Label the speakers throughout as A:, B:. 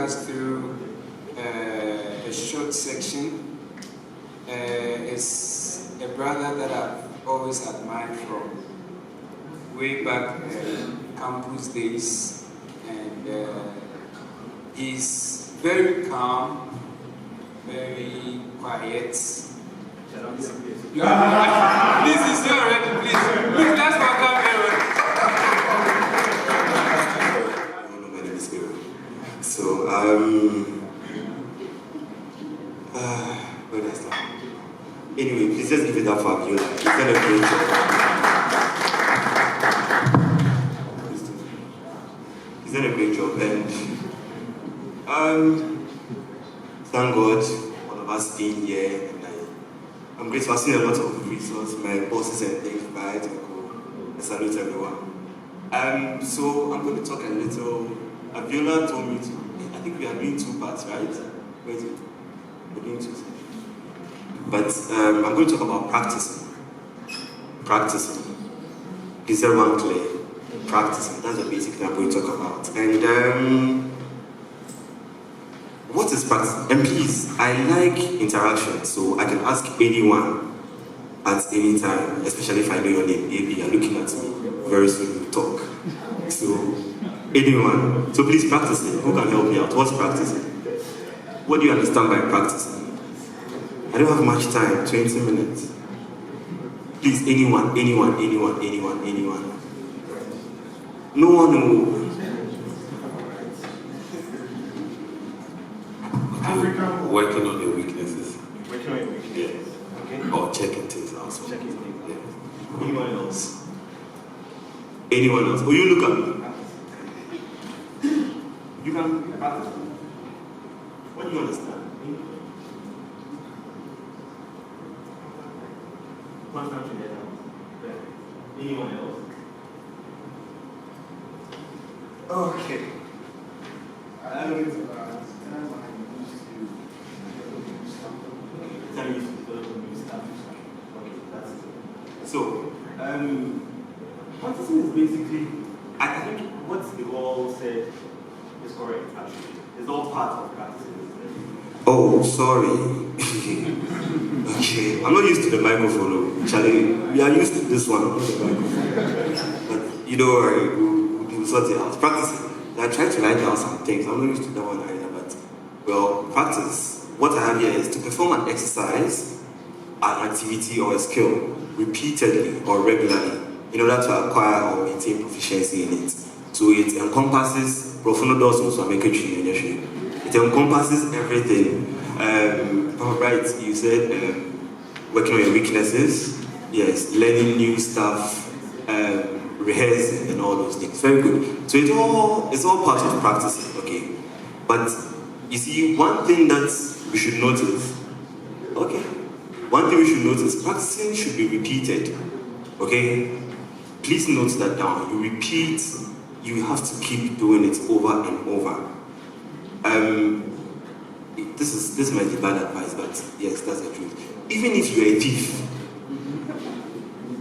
A: us through a short section. It's a brother that I've always admired from way back campus days, and he's very calm, very quiet. This is already, please let's welcome everyone.
B: My name is Bill. So, where did I start? Anyway, please just give it up for Abiola. He's done a great job. He's done a great job, and thank God all of us being here. And I'm grateful. I've seen a lot of resources, my bosses and things, right? I salute everyone. So I'm going to talk a little. Abiola told me to. I think we are doing 2 parts, right? Wait, we're doing 2. But I'm going to talk about practicing. Practicing. Is everyone clear? Practicing. That's the basic thing I'm going to talk about. And what is practicing? And please, I like interaction, so I can ask anyone at any time, especially if I know your name. Maybe you're looking at me very soon, we talk. So, anyone. So please practice it. Who can help me out? What's practicing? What do you understand by practicing? I don't have much time, 20 minutes. Please, anyone. No one will.
C: Working on your weaknesses.
B: Working on your weaknesses. Okay.
C: Or checking things out.
B: Checking things. Yeah. Anyone else? Anyone else? Oh, you look at me. You can practice. What do you understand? Anyone else? Okay. So, practicing is basically, I think what they all said is correct, actually. It's all part of practicing. Oh, sorry. Okay, I'm not used to the microphone, Charlie. We are used to this one, not the microphone. But you know, we'll sort it out. Practicing. I tried to write down some things. I'm not used to that one either, but well, practice. What I have here is to perform an exercise, an activity, or a skill repeatedly or regularly in order to acquire or maintain proficiency in it. So it encompasses it encompasses everything. Right, you said working on your weaknesses, yes, learning new stuff, rehearsing and all those things. Very good. So it's all part of practicing, okay? But you see, one thing that we should notice, okay? One thing we should notice, practicing should be repeated, okay? Please note that down. You repeat, you have to keep doing it over and over. This might be bad advice, but yes, that's the truth. Even if you're a thief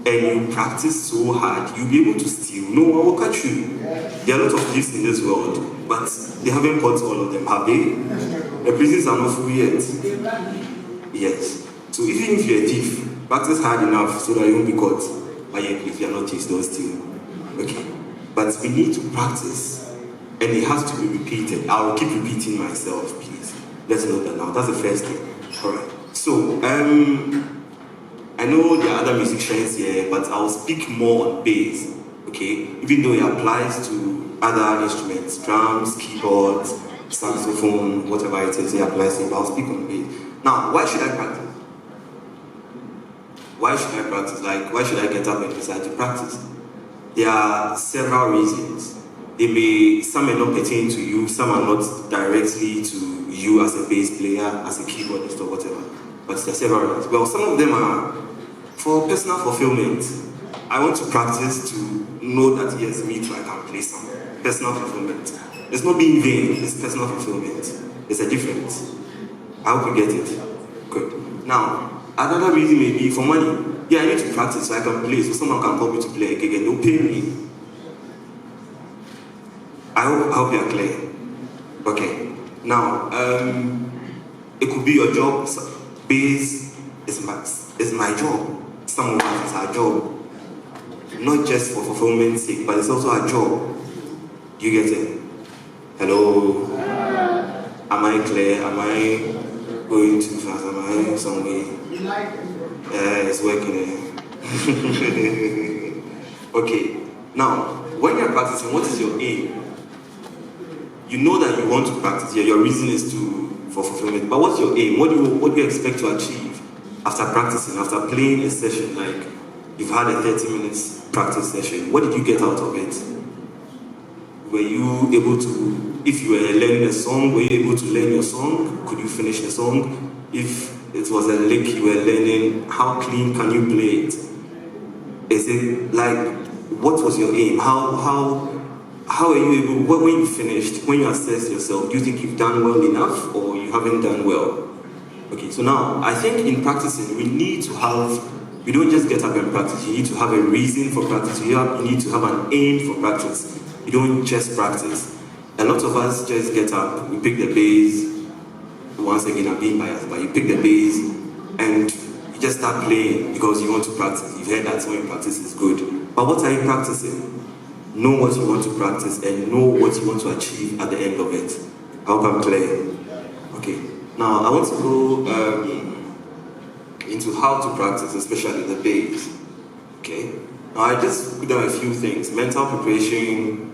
B: and you practice so hard, you'll be able to steal. No one will catch you. There are a lot of thieves in this world, but they haven't caught all of them, have they? The prisons are not full yet. Yes. So even if you're a thief, practice hard enough so that you won't be caught. But yeah, if you're not thieves, don't steal. Okay. But we need to practice, and it has to be repeated. I will keep repeating myself, please. Let's note that now. That's the first thing. Alright. So, I know there are other musicians here, but I'll speak more on bass, okay? Even though it applies to other instruments, drums, keyboards, saxophone, whatever it is, it applies to it, but I'll speak on bass. Now, why should I practice? Why should I practice? Like, why should I get up and decide to practice? There are several reasons. Some may not pertain to you, some are not directly to you as a bass player, as a keyboardist or whatever. But there are several reasons. Well, some of them are for personal fulfillment. I want to practice to know that yes, me too, I can play some. Personal fulfillment. It's not being vain, it's personal fulfillment. There's a difference. I hope you get it. Good. Now, another reason may be for money. Yeah, I need to practice so I can play, so someone can call me to play a gig and they'll pay me. I hope you are clear. Okay. Now, it could be your job. Bass is my job. Some of us is our job. Not just for fulfillment's sake, but it's also our job. Do you get it? Hello? Am I clear? Am I going too fast? Am I somewhere? Yeah, it's working. Okay. Now, when you're practicing, what is your aim? You know that you want to practice. Yeah, your reason is for fulfillment. But what's your aim? What do you expect to achieve after practicing? After playing a session, like you've had a 30 minutes practice session, what did you get out of it? Were you able to, if you were learning a song, were you able to learn your song? Could you finish the song? If it was a lick you were learning, how clean can you play it? Is it like, what was your aim? How are you able, when you finished, when you assess yourself, do you think you've done well enough or you haven't done well? Okay, so now, I think in practicing, we don't just get up and practice. You need to have a reason for practice. You need to have an aim for practice. You don't just practice. A lot of us just get up, we pick the bass. Once again, I'm being biased, but you pick the bass and you just start playing because you want to practice. You've heard that when you practice is good. But what are you practicing? Know what you want to practice and know what you want to achieve at the end of it. I hope I'm clear. Okay. Now, I want to go into how to practice, especially the bass. Okay? Now, I just put down a few things. Mental preparation,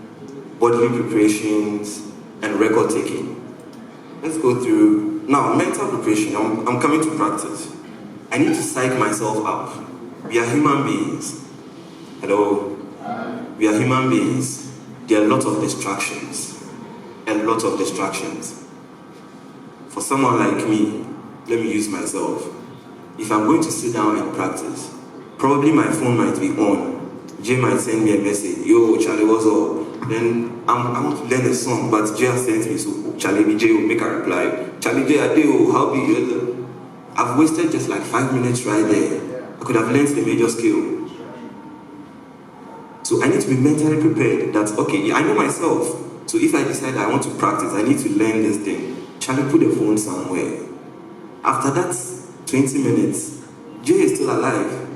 B: bodily preparations, and record taking. Let's go through. Now, mental preparation. I'm coming to practice. I need to psych myself up. We are human beings. Hello? We are human beings. There are a lot of distractions. A lot of distractions. For someone like me, let me use myself. If I'm going to sit down and practice, probably my phone might be on. Jay might send me a message, yo, Charlie, what's up? Then I want to learn a song, but Jay has sent me, so Charlie, Jay will make a reply. Charlie, Jay, Adeo, how be you? I've wasted just like 5 minutes right there. I could have learned the major scale. So I need to be mentally prepared that, okay, I know myself. So if I decide I want to practice, I need to learn this thing. Charlie, put the phone somewhere. After that 20 minutes, Jay is still alive.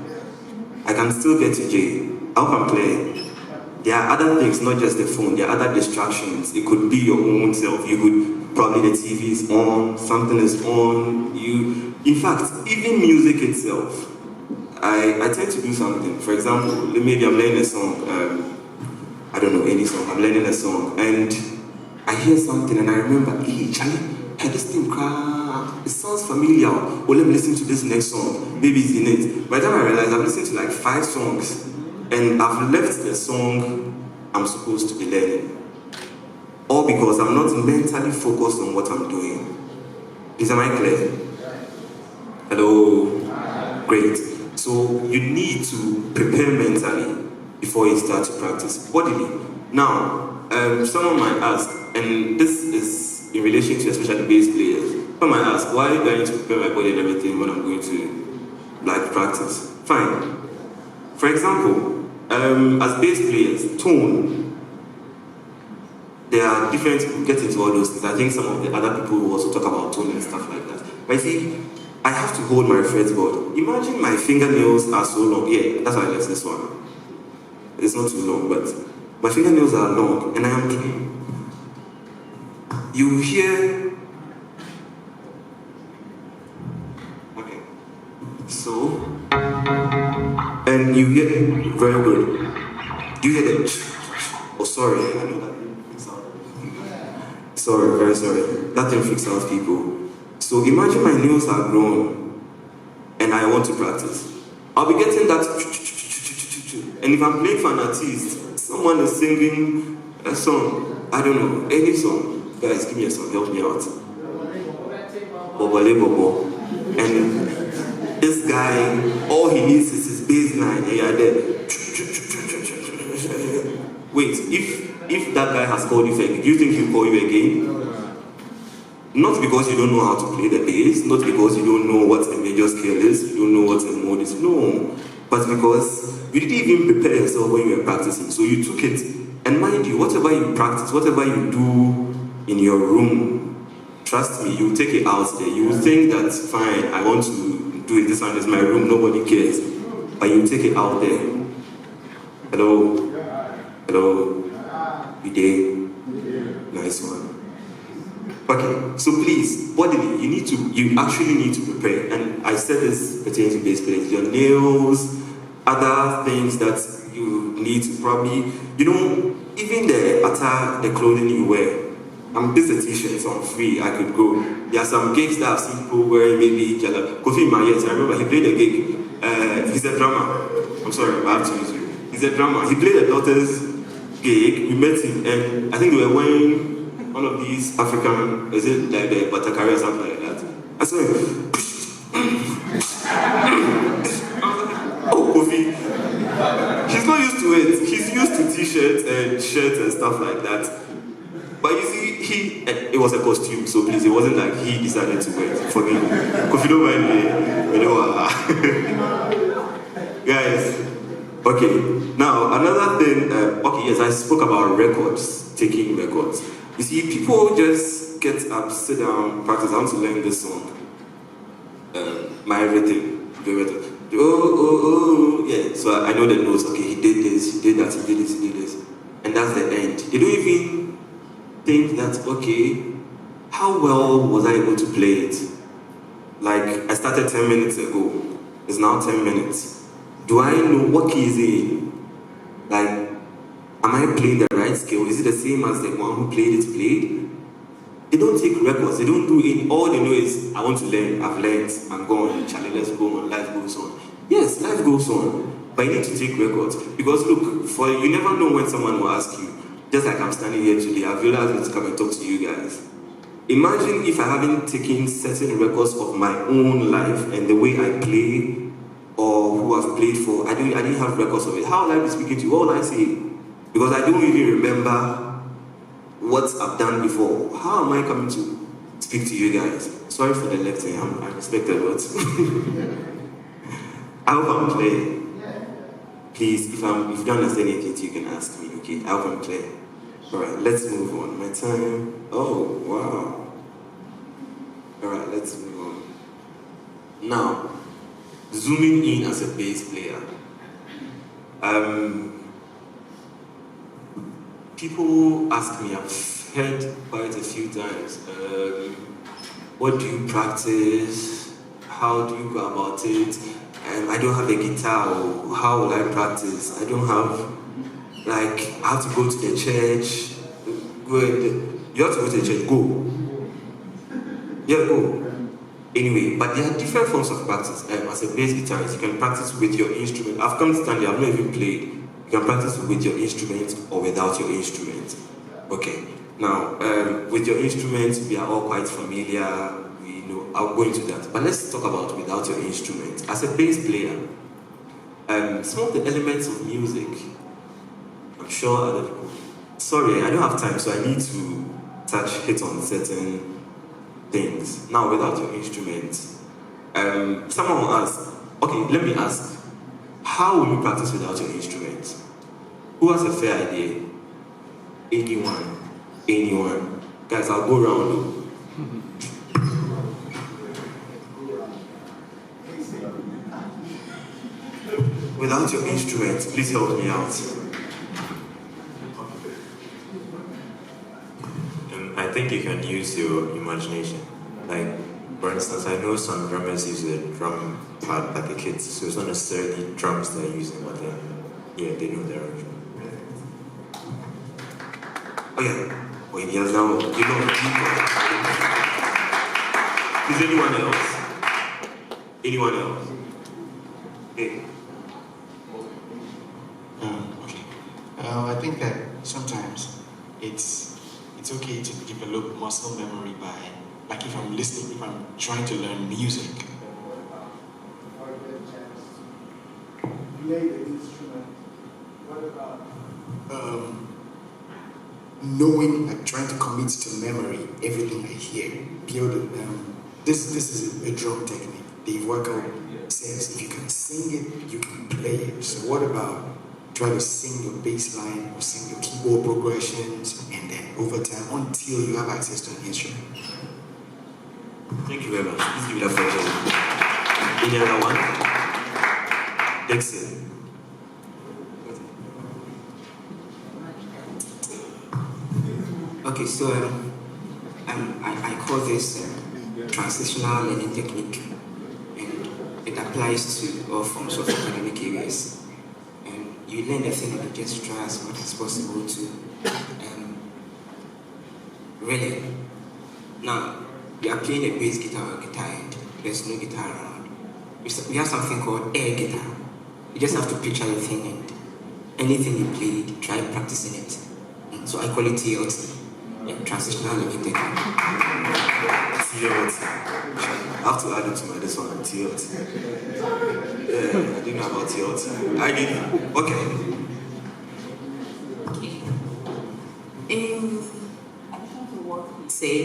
B: I can still get to Jay. I hope I'm clear. There are other things, not just the phone. There are other distractions. It could be your own self. You could, probably the TV is on, something is on. In fact, even music itself. I tend to do something. For example, maybe I'm learning a song. I don't know any song. I'm learning a song, and I hear something, and I remember, hey, Charlie, hey, this thing, it sounds familiar. Oh, let me listen to this next song. Maybe it's in it. By the time I realize I've listened to like 5 songs, and I've left the song I'm supposed to be learning. All because I'm not mentally focused on what I'm doing. Am I clear? Hello? Great. So you need to prepare mentally before you start to practice bodily. Now, someone might ask, and this is in relation to especially bass players, someone might ask, why do I need to prepare my body and everything when I'm going to practice? Fine. For example, as bass players, tone, there are different, we'll get into all those things. I think some of the other people will also talk about tone and stuff like that. But you see, I have to hold my fretboard. Imagine my fingernails are so long. Yeah, that's why I left this one. It's not too long, but my fingernails are long and I am playing. You hear. Okay. So, and you hear very good. You hear the. Oh, sorry, I know that. Sorry, very sorry. That thing freaks out people. So imagine my nails are grown and I want to practice. I'll be getting that, and if I'm playing for an artist, someone is singing a song, I don't know, any song. Guys, give me a song, help me out. Bobole Bobo. And this guy, all he needs is his bass line, and you're there. Wait, if that guy has called you fake, do you think he'll call you again? Not because you don't know how to play the bass, not because you don't know what a major scale is, you don't know what a mode is, no. But because you didn't even prepare yourself when you were practicing, so you took it. And mind you, whatever you practice, whatever you do in your room, trust me, you take it out there. You will think that, fine, I want to do it, this one is my room, nobody cares. But you take it out there. Hello? Hello? You there? Nice one. Okay, so please, bodily, you actually need to prepare. And I said this pertains to bass players. Your nails, other things that you need to probably, even the attire, the clothing you wear. This is a t-shirt, so I'm free, I could go. There are some gigs that I've seen people wearing, maybe Kofi Mayet, I remember he played a gig. He's a drummer. I'm sorry, I have to use you. He's a drummer. He played a daughter's gig, we met him, and I think they were wearing one of these African, is it like the Batakari or something like that? I saw him. Oh, Kofi. He's not used to it. He's used to t-shirts and shirts and stuff like that. But you see, it was a costume, so please, it wasn't like he decided to wear it for me. Kofi, don't mind me. Guys, okay. Now, another thing, yes, I spoke about records, taking records. You see, people just get up, sit down, practice. I want to learn this song. My everything. Yeah. So I know the notes. Okay, he did this, he did that, he did this, he did this. And that's the end. They don't even think that, okay, how well was I able to play it? Like, I started 10 minutes ago. It's now 10 minutes. Do I know what key is it in? Like, am I playing the right scale? Is it the same as the one who played it played? They don't take records. They don't do it. All they know is, I want to learn. I've learned. I'm going. Charlie, let's go on. Life goes on. Yes, life goes on. But you need to take records. Because look, you never know when someone will ask you. Just like I'm standing here today, I've realized to come and talk to you guys. Imagine if I haven't taken certain records of my own life and the way I play or who I've played for. I didn't have records of it. How will I be speaking to you? What will I say? Because I don't even remember what I've done before. How am I coming to speak to you guys? Sorry for the lecture, I respect the words. I hope I'm clear. Please, if you don't understand anything, you can ask me, okay? I hope I'm clear. Alright, let's move on. My time. Oh, wow. Alright, let's move on. Now, zooming in as a bass player. People ask me, I've heard quite a few times, what do you practice? How do you go about it? I don't have a guitar, or how will I practice? I don't have, I have to go to the church. You have to go to the church, go. Yeah, go. Anyway, but there are different forms of practice. As a bass guitarist, you can practice with your instrument. I've come to stand here, I've not even played. You can practice with your instrument or without your instrument. Okay. Now, with your instrument, we are all quite familiar. We know. I'll go into that. But let's talk about without your instrument. As a bass player, some of the elements of music, I'm sure other people. Sorry, I don't have time, so I need to hit on certain things. Now, without your instrument, someone will ask, okay, let me ask, how will you practice without your instrument? Who has a fair idea? Anyone? Anyone? Guys, I'll go around. Without your instrument, please help me out.
C: I think you can use your imagination. Like, for instance, I know some drummers use a drum pad like a kit, so it's not necessarily drums they're using, but then, yeah, they know their own drum.
B: Oh yeah. Wait, yes, now, you know, is anyone else? Anyone else? Hey.
D: Okay. I think that sometimes it's okay to develop muscle memory by, like if I'm listening, if I'm trying to learn music.
E: Play the instrument. What about?
D: Knowing, like trying to commit to memory everything I hear. Be able to, this is a drum technique. Dave Wacko says if you can sing it, you can play it. So what about try to sing your bass line or sing your keyboard progressions, and then over time until you have access to an instrument?
B: Thank you very much. Please give it up for Jenny. Any other one? Excellent.
F: Okay, so I call this transitional learning technique, and it applies to all forms of academic areas. And you learn the thing and you just try as much as possible to really. Now, you are playing a bass guitar or guitar, and there's no guitar around. We have something called air guitar. You just have to picture the thing, and anything you played, try practicing it. So I call it TLT. Transitional learning technique.
B: TLT. I have to add it to my this one, TLT. Yeah, I didn't know about TLT. I did. Okay.
G: I don't know what to say.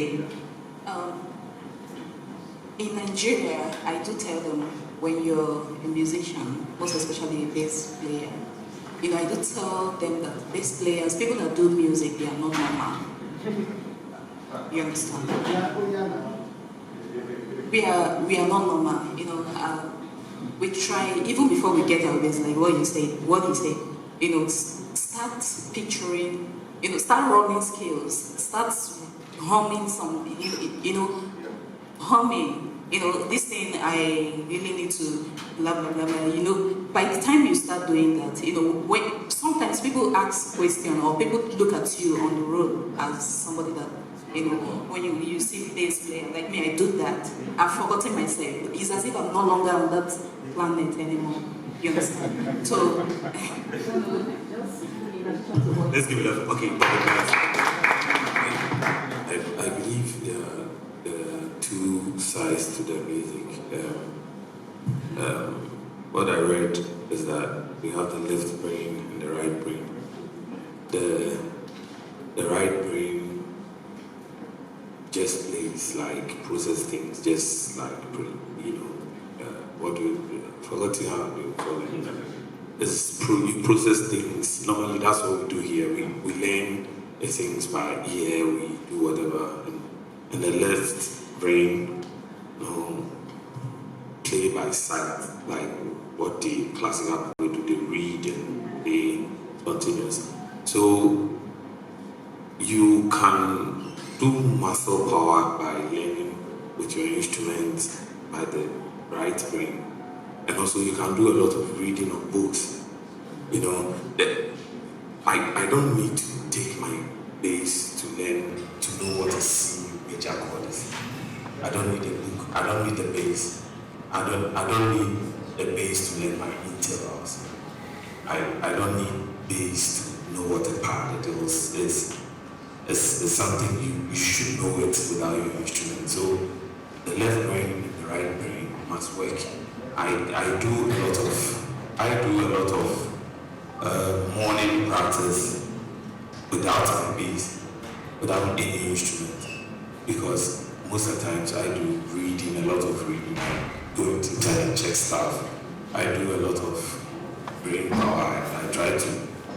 G: In Nigeria, I do tell them when you're a musician, most especially a bass player, I do tell them that bass players, people that do music, they are not normal. You understand? We are not normal. We try even before we get our bass, like what you say. Start picturing. Start running scales. Start humming some. Humming. This thing I really need to blah blah blah blah. By the time you start doing that, when sometimes people ask questions or people look at you on the road as somebody that, when you see bass player like me, I do that. I've forgotten myself. It's as if I'm no longer on that planet anymore. You understand? So
B: let's give it up. Okay,
H: I believe there are two sides to the music. What I read is that we have the left brain and the right brain. The right brain just plays, like process things, just like forgetting how to call it. You process things. Normally, that's what we do here. We learn the things by ear. We do whatever, and the left brain, play by sight, like what the classical people do. They read and they spontaneous. So you can do muscle power by learning with your instruments by the right brain. And also you can do a lot of reading of books. I don't need to take my bass to learn to know what a C major chord is. I don't need a book. I don't need the bass. I don't need the bass to learn my intervals. I don't need bass to know what a paradiddle is. It's something you should know it without your instrument. So the left brain and the right brain must work. I do a lot of morning practice without my bass, without any instrument, because most of the times I do a lot of reading, go to internet, check stuff. I do a lot of brain power, and I try to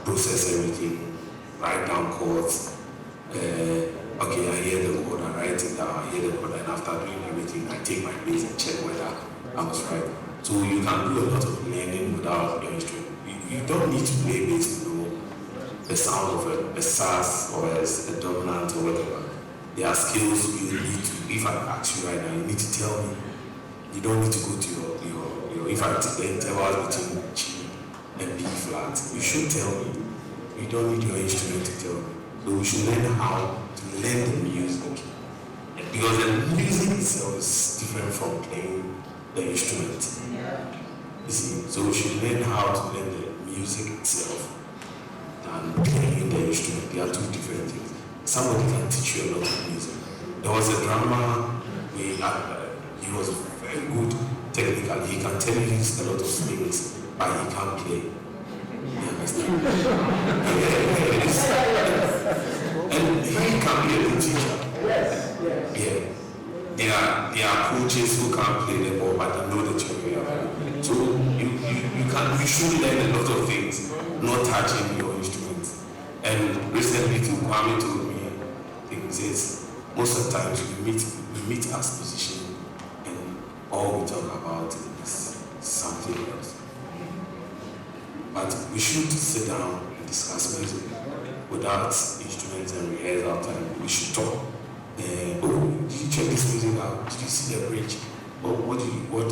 H: process everything, write down chords. Okay, I hear the chord, I write it down, I hear the chord, and after doing everything, I take my bass and check whether I was right. So you can do a lot of learning without your instrument. You don't need to play bass to know the sound of a sass or a dominant or whatever. There are skills you need to. If I ask you right now, you need to tell me. You don't need to go to your if I take the intervals between G and B flat, you should tell me. You don't need your instrument to tell me. So we should learn how to learn the music. Because the music itself is different from playing the instrument. You see, so we should learn how to learn the music itself than playing the instrument. They are two different things. Somebody can teach you a lot of music. There was a drummer, he was very good technically. He can tell you a lot of things, but he can't play. You understand? And he can be a good teacher. Yeah. There are coaches who can't play the ball, but they know the theory. So you should learn a lot of things, not touching your instruments. And recently, Kwame told me things is most of the times we meet as musicians. all we talk about is something else. But we should sit down and discuss music without instruments and rehearsal time. We should talk. Oh, did you check this music out? Did you see the bridge? Oh, what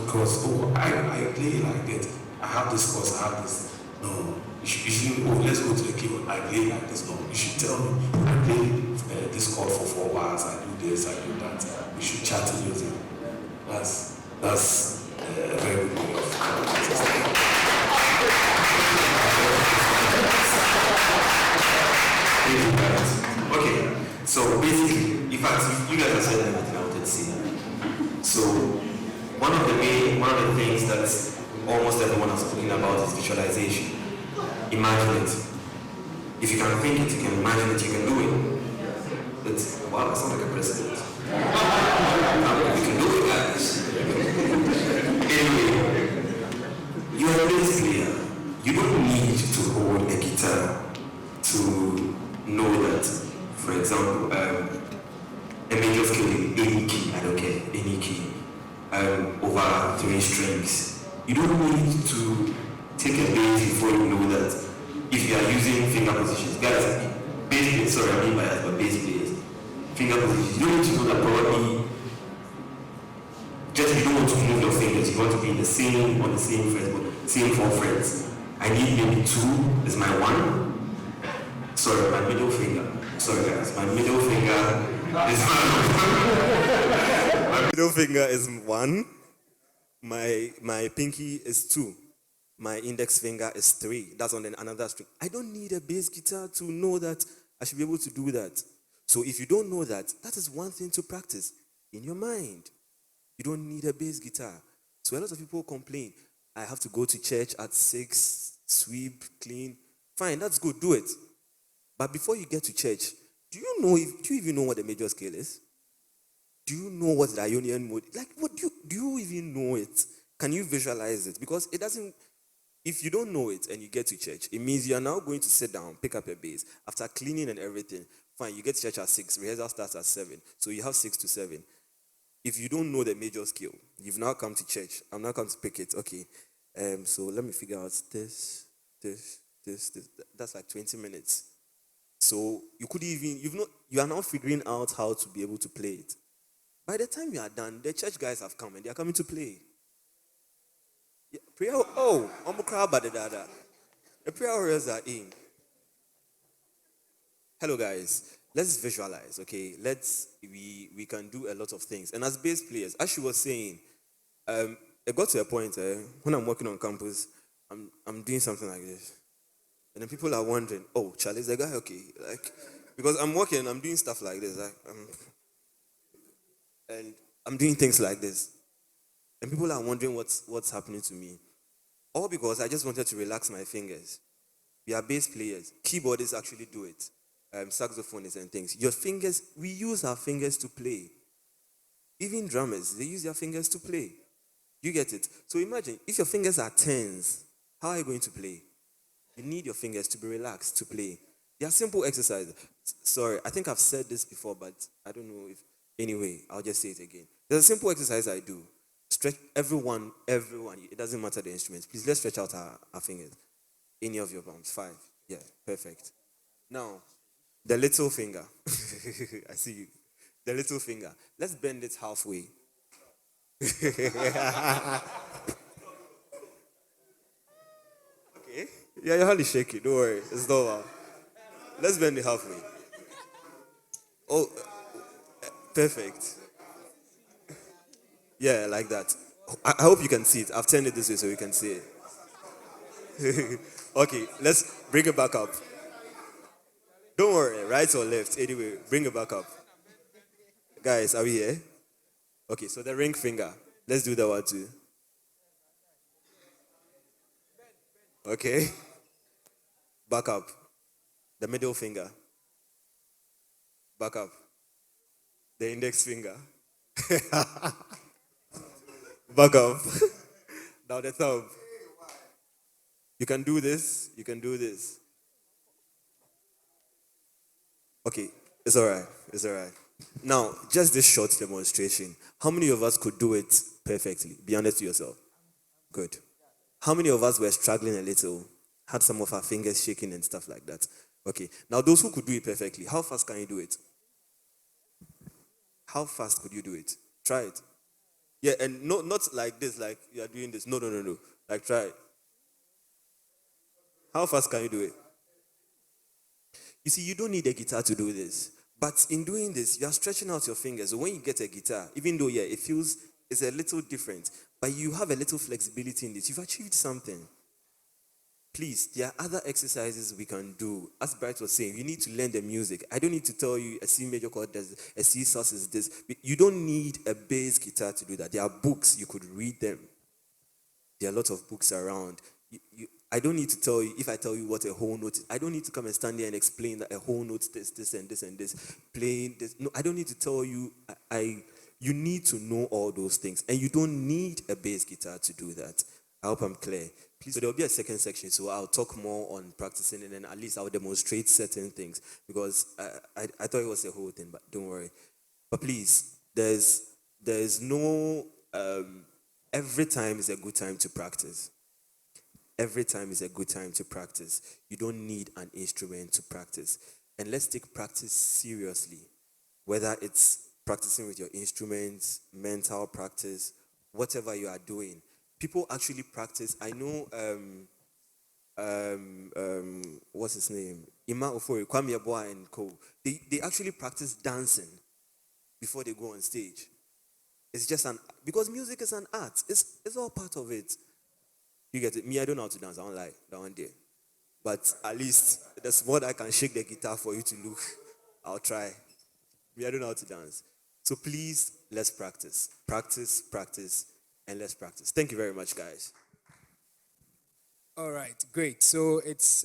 H: chords? Oh, I play like that. I have this chords, I have this. No, you should, oh, let's go to the keyboard. I play like this. No, you should tell me, I play this chord for 4 bars, I do this, I do that. We should chat to music. That's a very good way of
B: Okay, so basically, in fact, you guys have said everything I wanted to say. So, one of the things that almost everyone has spoken about is visualization. Imagine it. If you can think it, you can imagine it, you can do it. Wow, I sound like a president. You can do it, guys. Anyway, you are a bass player. You don't need to hold a guitar to know that, for example, a major scale in any key, I don't care, any key, over 3 strings. You don't need to take a bass before you know that if you are using finger positions. Guys, bass players, sorry, I mean bias, but bass players, finger positions, you don't need to know that probably just you don't want to move your fingers, you want to be on the same frets, but same 4 frets. I need maybe 2 is my 1. Sorry, my middle finger. Sorry guys, my middle finger is 1. My middle finger is 1. My pinky is 2. My index finger is 3. That's on another string. I don't need a bass guitar to know that I should be able to do that. So if you don't know that, that is one thing to practice in your mind. You don't need a bass guitar. So a lot of people complain, I have to go to church at 6, sweep, clean. Fine, that's good, do it. But before you get to church, do you even know what the major scale is? Do you know what the Ionian mode? Like, what do you even know it? Can you visualize it? Because it doesn't. If you don't know it and you get to church, it means you are now going to sit down, pick up a bass after cleaning and everything. Fine, you get to church at 6. Rehearsal starts at 7, so you have 6 to 7. If you don't know the major scale, you've now come to church. I'm now come to pick it. Okay, so let me figure out this. That's like 20 minutes. So you are now figuring out how to be able to play it. By the time you are done, the church guys have come and they are coming to play. Yeah, prayer, I'm a crowd, but the prayer warriors are in. Hello guys, let's visualize, okay? We can do a lot of things. And as bass players, as she was saying, it got to a point when I'm working on campus, I'm doing something like this. And then people are wondering, oh, Charlie, is the guy okay? Like, because I'm working, I'm doing stuff like this. And I'm doing things like this. And people are wondering what's happening to me. All because I just wanted to relax my fingers. We are bass players. Keyboardists actually do it. Saxophonists and things. Your fingers, we use our fingers to play. Even drummers, they use their fingers to play. You get it? So imagine, if your fingers are tense, how are you going to play? You need your fingers to be relaxed to play. They are simple exercises. Sorry, I think I've said this before, but I don't know if... Anyway, I'll just say it again. There's a simple exercise I do. Stretch, everyone, it doesn't matter the instruments. Please, let's stretch out our fingers. Any of your palms, 5. Yeah, perfect. Now, the little finger. I see you. The little finger. Let's bend it halfway. Okay? Yeah, your hand is shaky. Don't worry. It's not. Let's bend it halfway. Oh, perfect. Yeah, like that. I hope you can see it. I've turned it this way so you can see it. Okay, let's bring it back up. Don't worry, right or left. Anyway, bring it back up. Guys, are we here? Okay, so the ring finger. Let's do that one too. Okay. Back up. The middle finger. Back up. The index finger. Back up. Now the thumb. You can do this. You can do this. Okay, it's all right. It's all right. Now, just this short demonstration. How many of us could do it perfectly? Be honest to yourself. Good. How many of us were struggling a little, had some of our fingers shaking and stuff like that? Okay. Now, those who could do it perfectly, how fast can you do it? How fast could you do it? Try it. Yeah, and not like this, like you are doing this. No, no, no, no. Like, try it. How fast can you do it? You see, you don't need a guitar to do this. But in doing this, you are stretching out your fingers. So when you get a guitar, even though, yeah, it feels, it's a little different, but you have a little flexibility in this. You've achieved something. Please, there are other exercises we can do. As Bright was saying, you need to learn the music. I don't need to tell you a C major chord does, a C sus is this. You don't need a bass guitar to do that. There are books, you could read them. There are lots of books around. I don't need to tell you, if I tell you what a whole note is, I don't need to come and stand there and explain that a whole note is this and this and this, playing this. No, I don't need to tell you. You need to know all those things. And you don't need a bass guitar to do that. I hope I'm clear. Please, so there will be a second section, so I'll talk more on practicing and then at least I'll demonstrate certain things because I thought it was a whole thing, but don't worry. But please, there's no, every time is a good time to practice. Every time is a good time to practice. You don't need an instrument to practice. And let's take practice seriously, whether it's practicing with your instruments, mental practice, whatever you are doing. People actually practice. I know, what's his name? Ima Ofori, Kwame Aboa and co. They actually practice dancing before they go on stage. It's just because music is an art. It's all part of it. You get it? Me, I don't know how to dance. I don't lie. That one day. But at least there's more I can shake the guitar for you to look. I'll try. Me, I don't know how to dance. So please, let's practice. Practice, practice, and let's practice. Thank you very much, guys.
A: All right, great. So it's